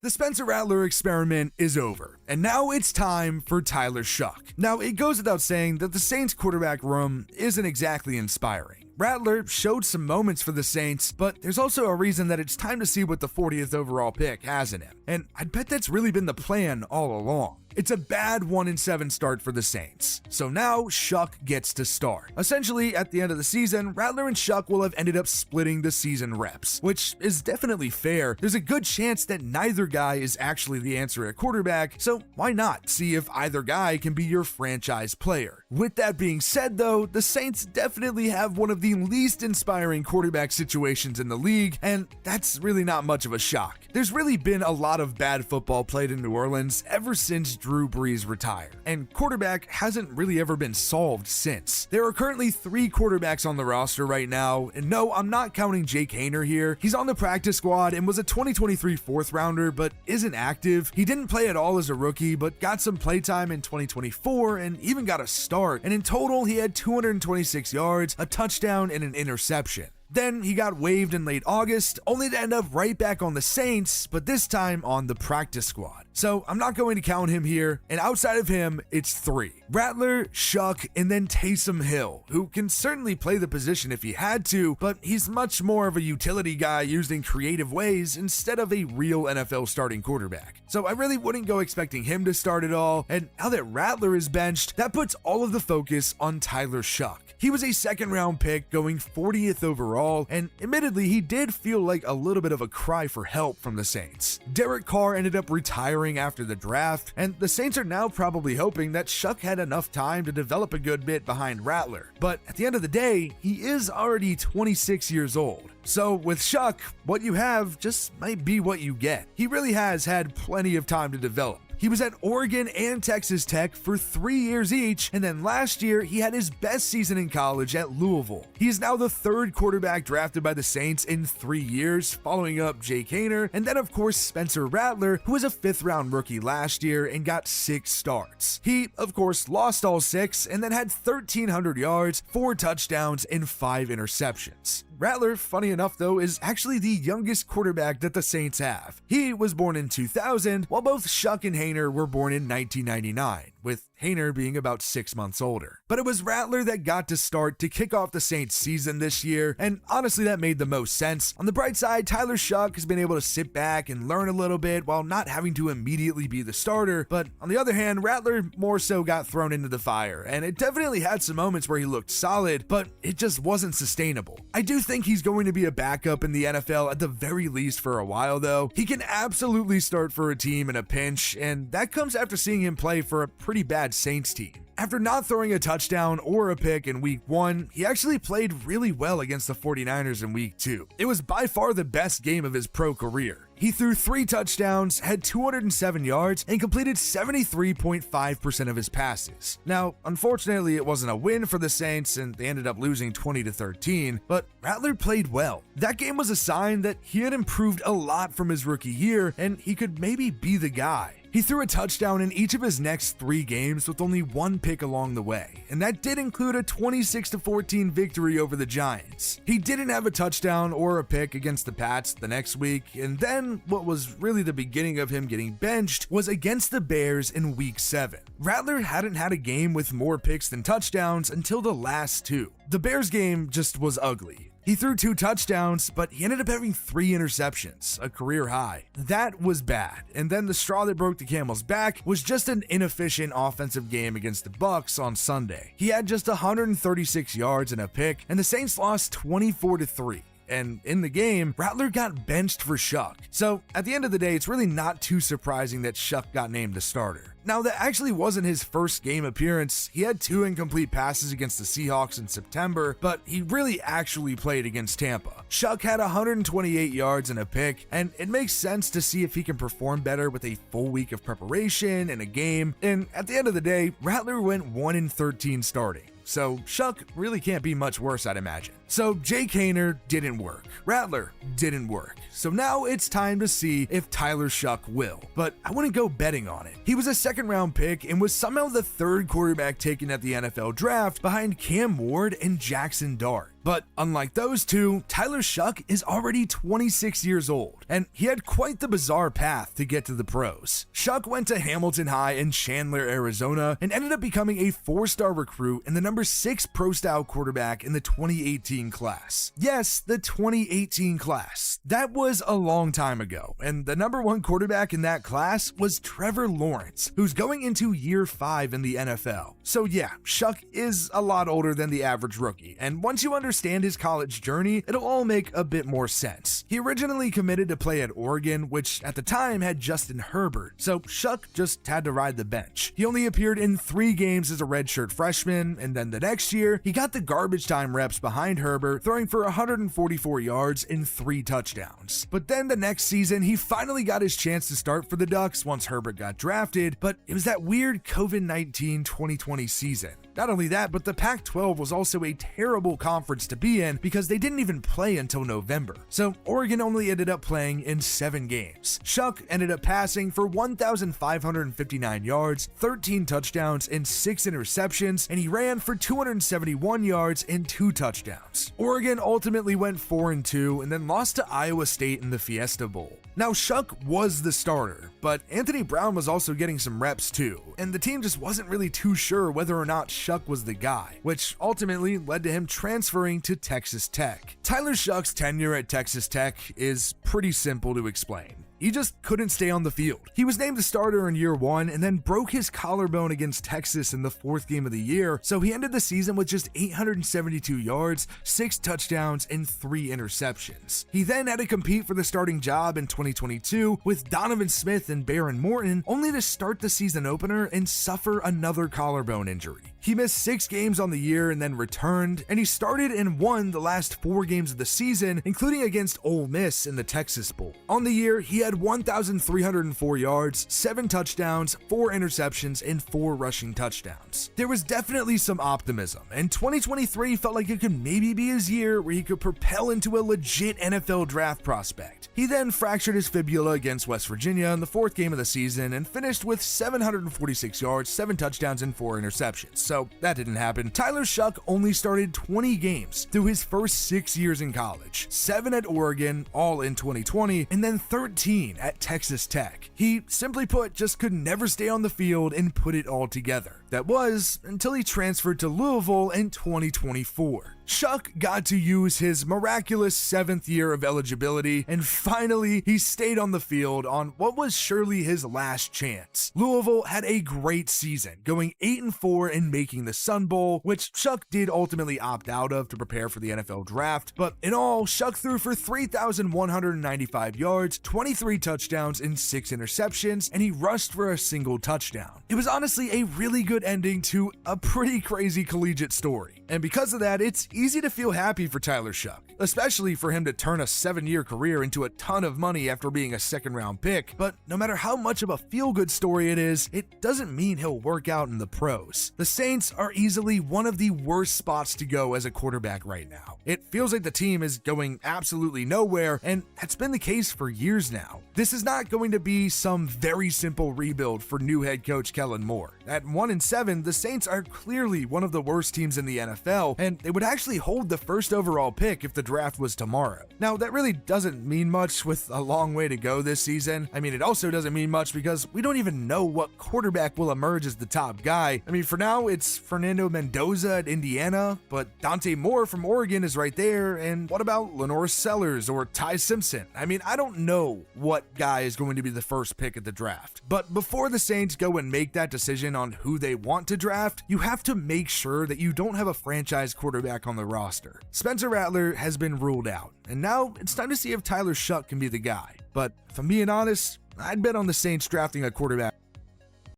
The Spencer Rattler experiment is over, and now it's time for Tyler Shough. Now, it goes without saying that the Saints quarterback room isn't exactly inspiring. Rattler showed some moments for the Saints, but there's also a reason that it's time to see what the 40th overall pick has in him, and I'd bet that's really been the plan all along. It's a bad 1-7 start for the Saints, so now Shough gets to start. Essentially, at the end of the season, Rattler and Shough will have ended up splitting the season reps, which is definitely fair. There's a good chance that neither guy is actually the answer at quarterback, so why not see if either guy can be your franchise player? With that being said though, the Saints definitely have one of the least inspiring quarterback situations in the league, and that's really not much of a shock. There's really been a lot of bad football played in New Orleans ever since Drew Brees retired, and quarterback hasn't really ever been solved since. There are currently 3 quarterbacks on the roster right now, and no, I'm not counting Jake Haener here. He's on the practice squad and was a 2023 4th rounder, but isn't active. He didn't play at all as a rookie, but got some playtime in 2024 and even got a start, and in total he had 226 yards, a touchdown, and an interception. Then he got waived in late August, only to end up right back on the Saints, but this time on the practice squad. So I'm not going to count him here, and outside of him, it's 3. Rattler, Shough, and then Taysom Hill, who can certainly play the position if he had to, but he's much more of a utility guy used in creative ways instead of a real NFL starting quarterback. So I really wouldn't go expecting him to start at all, and now that Rattler is benched, that puts all of the focus on Tyler Shough. He was a 2nd round pick going 40th overall, and admittedly he did feel like a little bit of a cry for help from the Saints. Derek Carr ended up retiring after the draft, and the Saints are now probably hoping that Shough had enough time to develop a good bit behind Rattler. But at the end of the day, he is already 26 years old. So with Shough, what you have just might be what you get. He really has had plenty of time to develop. He was at Oregon and Texas Tech for 3 years each, and then last year he had his best season in college at Louisville. He is now the 3rd quarterback drafted by the Saints in 3 years, following up Jake Haener, and then of course Spencer Rattler, who was a 5th round rookie last year and got 6 starts. He, of course, lost all 6 and then had 1,300 yards, 4 touchdowns, and 5 interceptions. Rattler, funny enough though, is actually the youngest quarterback that the Saints have. He was born in 2000, while both Shough and Haener were born in 1999, with Haener being about 6 months older. But it was Rattler that got to start to kick off the Saints season this year, and honestly that made the most sense. On the bright side, Tyler Shough has been able to sit back and learn a little bit while not having to immediately be the starter, but on the other hand, Rattler more so got thrown into the fire, and it definitely had some moments where he looked solid, but it just wasn't sustainable. I do think he's going to be a backup in the NFL at the very least for a while though. He can absolutely start for a team in a pinch, and that comes after seeing him play for a pretty bad Saints team. After not throwing a touchdown or a pick in week 1, he actually played really well against the 49ers in week 2. It was by far the best game of his pro career. He threw 3 touchdowns, had 207 yards, and completed 73.5% of his passes. Now, unfortunately, it wasn't a win for the Saints, and they ended up losing 20-13, but Rattler played well. That game was a sign that he had improved a lot from his rookie year, and he could maybe be the guy. He threw a touchdown in each of his next 3 games with only 1 pick along the way, and that did include a 26-14 victory over the Giants. He didn't have a touchdown or a pick against the Pats the next week, and then what was really the beginning of him getting benched was against the Bears in week 7. Rattler hadn't had a game with more picks than touchdowns until the last 2. The Bears game just was ugly. He threw 2 touchdowns, but he ended up having 3 interceptions, a career high. That was bad, and then the straw that broke the camel's back was just an inefficient offensive game against the Bucs on Sunday. He had just 136 yards and a pick, and the Saints lost 24-3. And in the game, Rattler got benched for Shough. So at the end of the day, it's really not too surprising that Shough got named the starter. Now, that actually wasn't his first game appearance. He had 2 incomplete passes against the Seahawks in September, but he really actually played against Tampa. Shough had 128 yards and a pick, and it makes sense to see if he can perform better with a full week of preparation and a game. And at the end of the day, Rattler went 1-13 starting. So Shough really can't be much worse, I'd imagine. So Jake Haener didn't work. Rattler didn't work. So now it's time to see if Tyler Shough will. But I wouldn't go betting on it. He was a second-round pick and was somehow the third quarterback taken at the NFL draft behind Cam Ward and Jackson Dart. But unlike those two, Tyler Shough is already 26 years old, and he had quite the bizarre path to get to the pros. Shough went to Hamilton High in Chandler, Arizona, and ended up becoming a 4-star recruit and the number 6 pro-style quarterback in the 2018 class. Yes, the 2018 class. That was a long time ago, and the number 1 quarterback in that class was Trevor Lawrence, who's going into year 5 in the NFL. So yeah, Shough is a lot older than the average rookie, and once you understand his college journey, it'll all make a bit more sense. He originally committed to play at Oregon, which at the time had Justin Herbert, so Shough just had to ride the bench. He only appeared in 3 games as a redshirt freshman, and then the next year, he got the garbage time reps behind Herbert, throwing for 144 yards and 3 touchdowns. But then the next season, he finally got his chance to start for the Ducks once Herbert got drafted, but it was that weird COVID-19 2020 season. Not only that, but the Pac-12 was also a terrible conference to be in because they didn't even play until November. So Oregon only ended up playing in 7 games. Shough ended up passing for 1,559 yards, 13 touchdowns, and 6 interceptions, and he ran for 271 yards and 2 touchdowns. Oregon ultimately went 4-2 and then lost to Iowa State in the Fiesta Bowl. Now, Shough was the starter, but Anthony Brown was also getting some reps too, and the team just wasn't really too sure whether or not Shough was the guy, which ultimately led to him transferring to Texas Tech. Tyler Shough's tenure at Texas Tech is pretty simple to explain. He just couldn't stay on the field. He was named the starter in year 1 and then broke his collarbone against Texas in the 4th game of the year, so he ended the season with just 872 yards, 6 touchdowns, and 3 interceptions. He then had to compete for the starting job in 2022 with Donovan Smith and Baron Morton, only to start the season opener and suffer another collarbone injury. He missed 6 games on the year and then returned, and he started and won the last 4 games of the season, including against Ole Miss in the Texas Bowl. On the year, he had 1,304 yards, 7 touchdowns, 4 interceptions, and 4 rushing touchdowns. There was definitely some optimism, and 2023 felt like it could maybe be his year where he could propel into a legit NFL draft prospect. He then fractured his fibula against West Virginia in the 4th game of the season and finished with 746 yards, 7 touchdowns, and 4 interceptions. So that didn't happen. Tyler Shough only started 20 games through his first 6 years in college, 7 at Oregon, all in 2020, and then 13 at Texas Tech. He, simply put, just could never stay on the field and put it all together. That was until he transferred to Louisville in 2024. Shough got to use his miraculous 7th year of eligibility, and finally he stayed on the field on what was surely his last chance. Louisville had a great season, going 8-4 and making the Sun Bowl, which Shough did ultimately opt out of to prepare for the NFL draft, but in all, Shough threw for 3,195 yards, 23 touchdowns, and 6 interceptions, and he rushed for a single touchdown. It was honestly a really good ending to a pretty crazy collegiate story, and because of that, it's easy to feel happy for Tyler Shough, especially for him to turn a 7-year career into a ton of money after being a 2nd-round pick. But no matter how much of a feel-good story it is, it doesn't mean he'll work out in the pros. The Saints are easily one of the worst spots to go as a quarterback right now. It feels like the team is going absolutely nowhere, and that's been the case for years now. This is not going to be some very simple rebuild for new head coach Kellen Moore. At 1-7, the Saints are clearly one of the worst teams in the NFL, and they would actually hold the 1st overall pick if the draft was tomorrow. Now, that really doesn't mean much with a long way to go this season. I mean, it also doesn't mean much because we don't even know what quarterback will emerge as the top guy. I mean, for now, it's Fernando Mendoza at Indiana, but Dante Moore from Oregon is right there, and what about Lenore Sellers or Ty Simpson? I mean, I don't know what guy is going to be the 1st pick at the draft. But before the Saints go and make that decision on who they want to draft, you have to make sure that you don't have a franchise quarterback on the roster. Spencer Rattler has been ruled out, and now it's time to see if Tyler Shough can be the guy. But if I'm being honest, I'd bet on the Saints drafting a quarterback